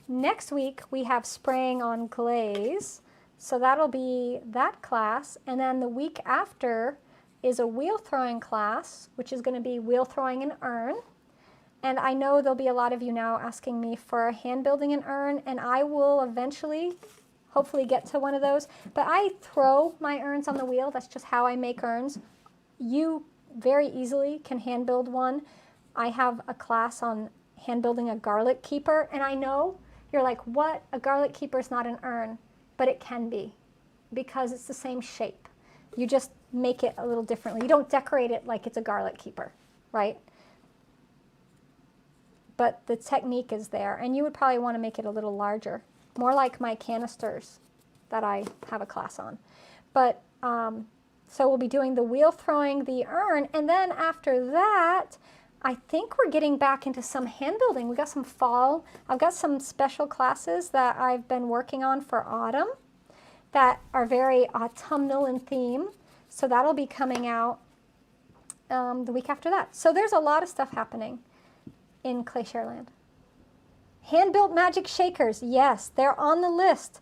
next week we have spraying on glaze. So that'll be that class. And then the week after is a wheel throwing class, which is going to be wheel throwing an urn. And I know there'll be a lot of you now asking me for hand building an urn, and I will eventually hopefully get to one of those. But I throw my urns on the wheel. That's just how I make urns. You very easily can hand build one. I have a class on hand building a garlic keeper, and I know you're like, what? A garlic keeper is not an urn, but it can be because it's the same shape. You just make it a little differently. You don't decorate it like it's a garlic keeper, right? But the technique is there, and you would probably want to make it a little larger, more like my canisters that I have a class on. But so we'll be doing the wheel throwing, the urn, and then after that, I think we're getting back into some hand building. We got some fall. I've got some special classes that I've been working on for autumn that are very autumnal in theme. So that'll be coming out the week after that. So there's a lot of stuff happening in Clayshare-land. Hand-built magic shakers, yes, they're on the list.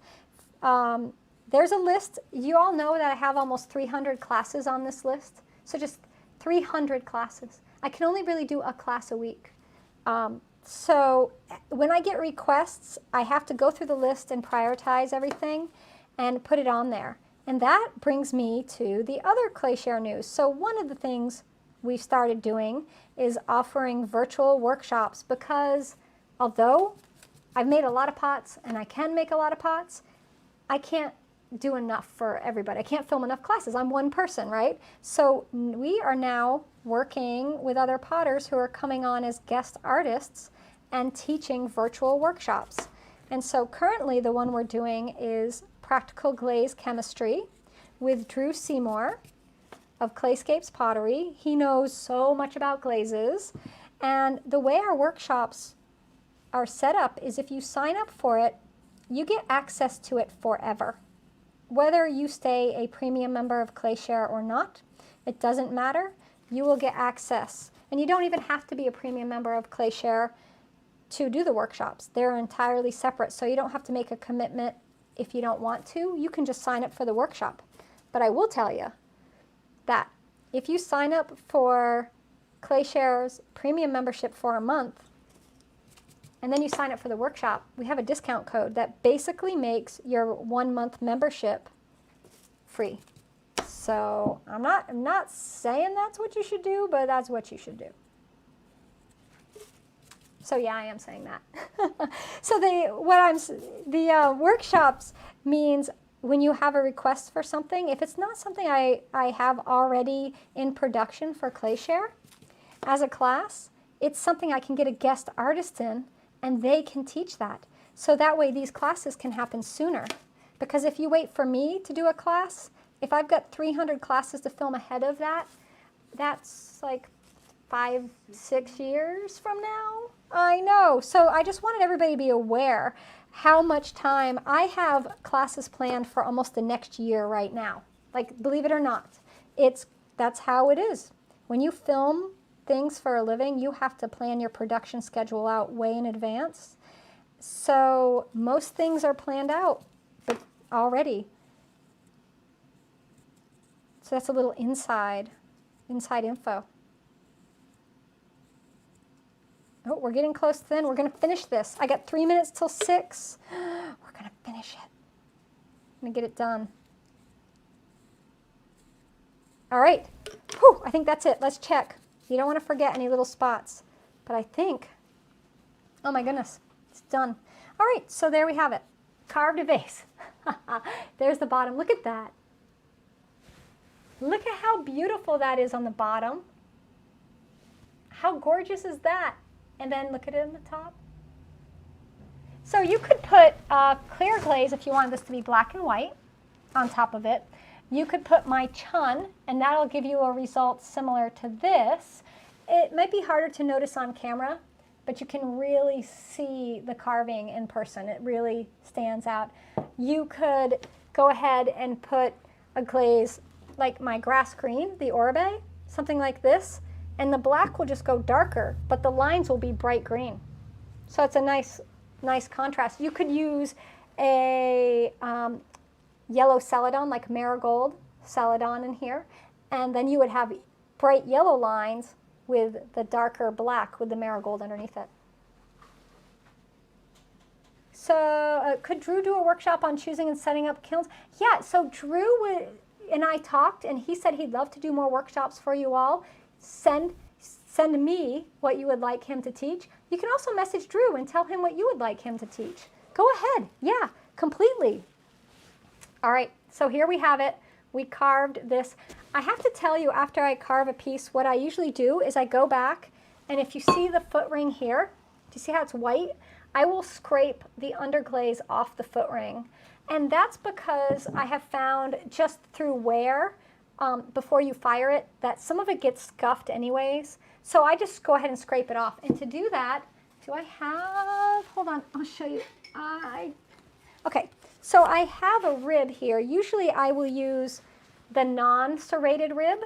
There's a list. You all know that I have almost 300 classes on this list. So just 300 classes. I can only really do a class a week. So when I get requests, I have to go through the list and prioritize everything and put it on there. And that brings me to the other Clayshare news. So one of the things we've started doing is offering virtual workshops, because although I've made a lot of pots and I can make a lot of pots, I can't do enough for everybody. I can't film enough classes. I'm one person, right? So we are now working with other potters who are coming on as guest artists and teaching virtual workshops. And so currently the one we're doing is Practical Glaze Chemistry with Drew Seymour of Clayscapes Pottery. He knows so much about glazes. And the way our workshops are set up is if you sign up for it, you get access to it forever. Whether you stay a premium member of Clayshare or not, it doesn't matter. You will get access. And you don't even have to be a premium member of Clayshare to do the workshops. They're entirely separate, so you don't have to make a commitment if you don't want to. You can just sign up for the workshop. But I will tell you that if you sign up for Clayshare's premium membership for a month, and then you sign up for the workshop, we have a discount code that basically makes your 1 month membership free. So I'm not saying that's what you should do, but that's what you should do. So yeah, I am saying that. So the workshops means when you have a request for something, if it's not something I have already in production for Clayshare as a class, it's something I can get a guest artist in, and they can teach that. So that way these classes can happen sooner. Because if you wait for me to do a class, if I've got 300 classes to film ahead of that, that's like 5-6 years from now. I know. So I just wanted everybody to be aware how much time I have classes planned for almost the next year right now. Like, believe it or not, that's how it is. When you film things for a living, you have to plan your production schedule out way in advance. So most things are planned out already. So that's a little inside info. Oh, we're getting close then. We're going to finish this. I got 3 minutes till 6. We're going to finish it. I'm going to get it done. All right. Whew, I think that's it. Let's check. You don't want to forget any little spots. But I think, oh my goodness, it's done. All right, so there we have it. Carved a vase. There's the bottom. Look at that. Look at how beautiful that is on the bottom. How gorgeous is that? And then look at it on the top. So you could put clear glaze if you wanted this to be black and white on top of it. You could put my chun, and that'll give you a result similar to this. It might be harder to notice on camera, but you can really see the carving in person. It really stands out. You could go ahead and put a glaze like my grass green, the Oribe, something like this, and the black will just go darker, but the lines will be bright green. So it's a nice contrast. You could use a yellow celadon, like marigold celadon in here, and then you would have bright yellow lines with the darker black with the marigold underneath it. So could Drew do a workshop on choosing and setting up kilns? Yeah, so Drew and I talked, and he said he'd love to do more workshops for you all. Send me what you would like him to teach. You can also message Drew and tell him what you would like him to teach. Go ahead. Yeah, completely. All right, so here we have it. We carved this. I have to tell you, after I carve a piece, what I usually do is I go back, and if you see the foot ring here, do you see how it's white? I will scrape the underglaze off the foot ring. And that's because I have found just through wear, before you fire it, that some of it gets scuffed anyways. So I just go ahead and scrape it off. And to do that, do I have, hold on, I'll show you. Okay, so I have a rib here. Usually I will use the non-serrated rib,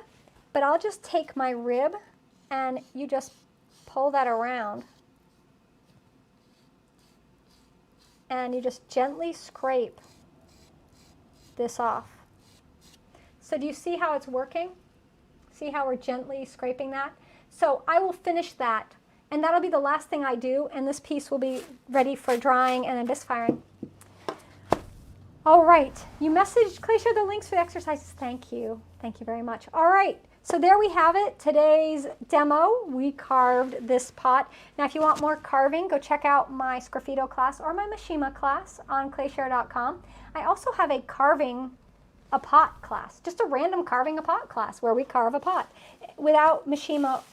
but I'll just take my rib and you just pull that around. And you just gently scrape this off. So do you see how it's working? See how we're gently scraping that? So I will finish that, and that'll be the last thing I do, and this piece will be ready for drying and abyss firing. All right, you messaged Glacier the links for the exercises. Thank you. Thank you very much. All right, so there we have it. Today's demo, we carved this pot. Now, if you want more carving, go check out my Sgraffito class or my Mishima class on clayshare.com. I also have a carving a pot class, just a random carving a pot class where we carve a pot without Mishima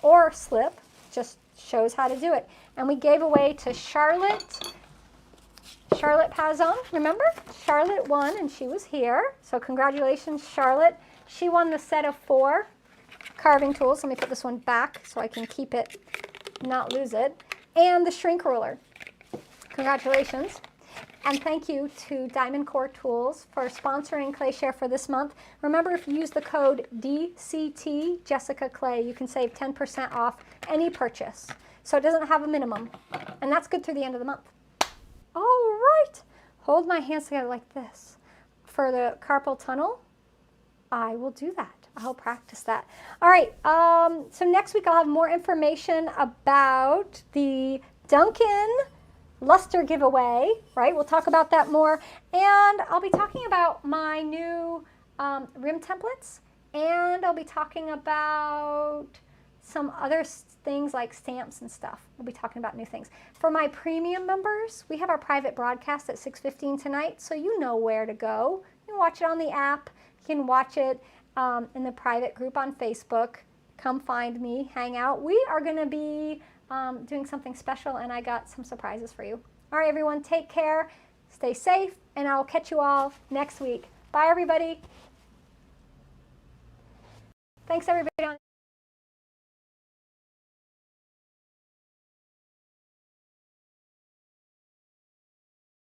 or slip, just shows how to do it. And we gave away to Charlotte Pazon, remember? Charlotte won, and she was here. So congratulations, Charlotte. She won the set of 4 carving tools. Let me put this one back so I can keep it, not lose it. And the shrink ruler. Congratulations. And thank you to DiamondCore Tools for sponsoring ClayShare for this month. Remember, if you use the code DCT Jessica Clay, you can save 10% off any purchase. So it doesn't have a minimum. And that's good through the end of the month. All right. Hold my hands together like this. For the carpal tunnel, I will do that. I'll practice that. All right. So next week I'll have more information about the Duncan luster giveaway, right? We'll talk about that more. And I'll be talking about my new rim templates. And I'll be talking about some other things like stamps and stuff. We'll be talking about new things. For my premium members, we have our private broadcast at 6:15 tonight, so you know where to go. You can watch it on the app. You can watch it in the private group on Facebook. Come find me, hang out. We are going to be doing something special, and I got some surprises for you. All right, everyone, take care, stay safe, and I'll catch you all next week. Bye, everybody. Thanks, everybody.